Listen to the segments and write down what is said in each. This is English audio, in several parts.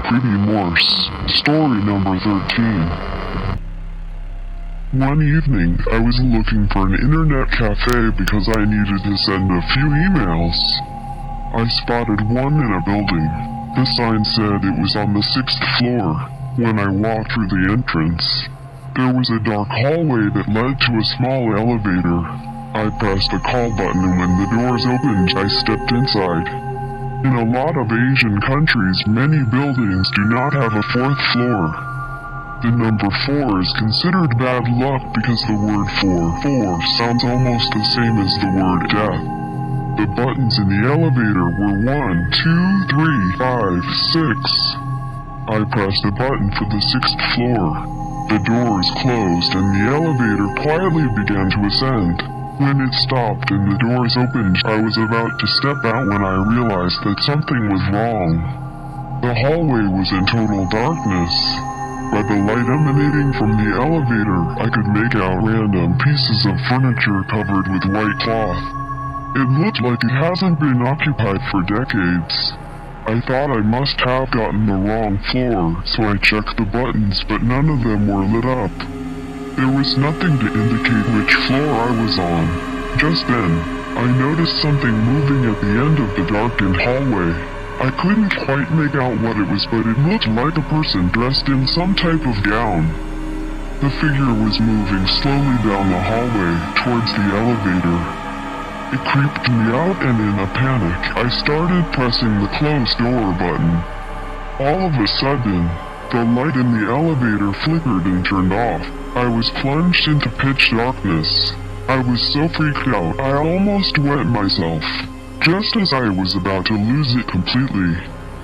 Creepy Morse, story number 13. One evening, I was looking for an internet cafe because I needed to send a few emails. I spotted one in a building. The sign said it was on the 6th floor. When I walked through the entrance, there was a dark hallway that led to a small elevator. I pressed the call button, and when the doors opened, I stepped inside. In a lot of Asian countries, many buildings do not have a 4th floor. The number 4 is considered bad luck because the word four sounds almost the same as the word death. The buttons in the elevator were 1, 2, 3, 5, 6. I pressed a button for the 6th floor. The doors closed and the elevator quietly began to ascend. When it stopped and the doors opened, I was about to step out when I realized that something was wrong. The hallway was in total darkness. By the light emanating from the elevator, I could make out random pieces of furniture covered with white cloth. It looked like it hasn't been occupied for decades. I thought I must have gotten the wrong floor, so I checked the buttons, but none of them were lit up. There was nothing to indicate which floor I was on. Just then, I noticed something moving at the end of the darkened hallway. I couldn't quite make out what it was, but it looked like a person dressed in some type of gown. The figure was moving slowly down the hallway towards the elevator. It creeped me out, and in a panic, I started pressing the close door button. All of a sudden, the light in the elevator flickered and turned off. I was plunged into pitch darkness. I was so freaked out, I almost wet myself. Just as I was about to lose it completely,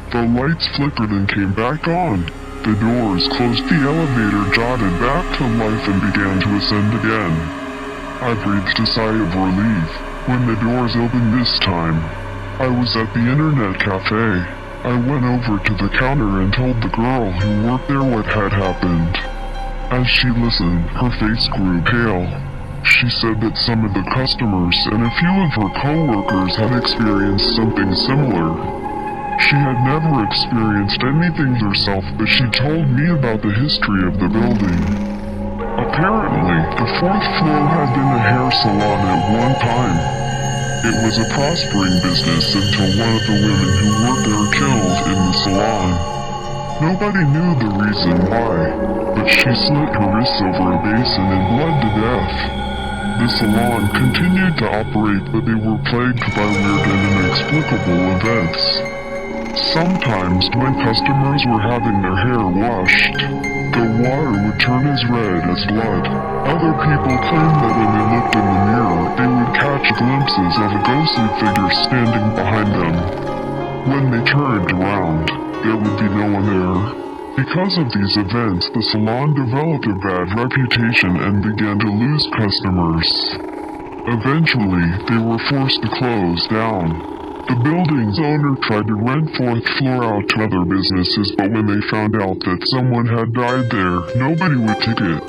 the lights flickered and came back on. The doors closed, the elevator jotted back to life and began to ascend again. I breathed a sigh of relief. When the doors opened this time, I was at the internet cafe. I went over to the counter and told the girl who worked there what had happened. As she listened, her face grew pale. She said that some of the customers and a few of her co-workers had experienced something similar. She had never experienced anything herself, but she told me about the history of the building. Apparently, the 4th floor had been a hair salon at one time. It was a prospering business until one of the women who worked there killed in the salon. Nobody knew the reason why, but she slit her wrists over a basin and bled to death. The salon continued to operate, but they were plagued by weird and inexplicable events. Sometimes, when customers were having their hair washed, the water would turn as red as blood. Other people claimed that when they looked in the mirror, they would catch glimpses of a ghostly figure standing behind them. When they turned around, there would be no one there. Because of these events, the salon developed a bad reputation and began to lose customers. Eventually, they were forced to close down. The building's owner tried to rent 4th floor out to other businesses, but when they found out that someone had died there, nobody would take it.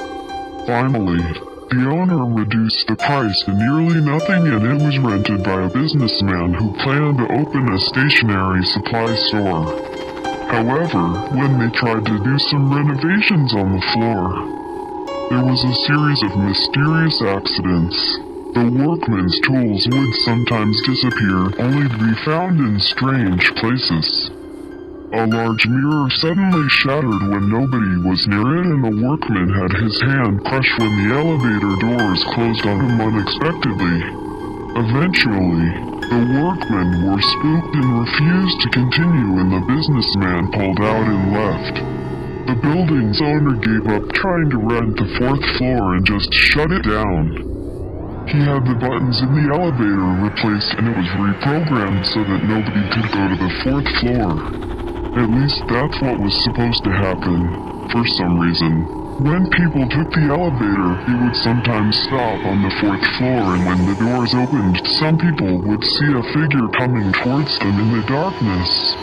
Finally, the owner reduced the price to nearly nothing, and it was rented by a businessman who planned to open a stationery supply store. However, when they tried to do some renovations on the floor, there was a series of mysterious accidents. The workmen's tools would sometimes disappear, only to be found in strange places. A large mirror suddenly shattered when nobody was near it, and the workman had his hand crushed when the elevator doors closed on him unexpectedly. Eventually, the workmen were spooked and refused to continue, and the businessman pulled out and left. The building's owner gave up trying to rent the 4th floor and just shut it down. He had the buttons in the elevator replaced, and it was reprogrammed so that nobody could go to the 4th floor. At least that's what was supposed to happen, for some reason. When people took the elevator, it would sometimes stop on the 4th floor, and when the doors opened, some people would see a figure coming towards them in the darkness.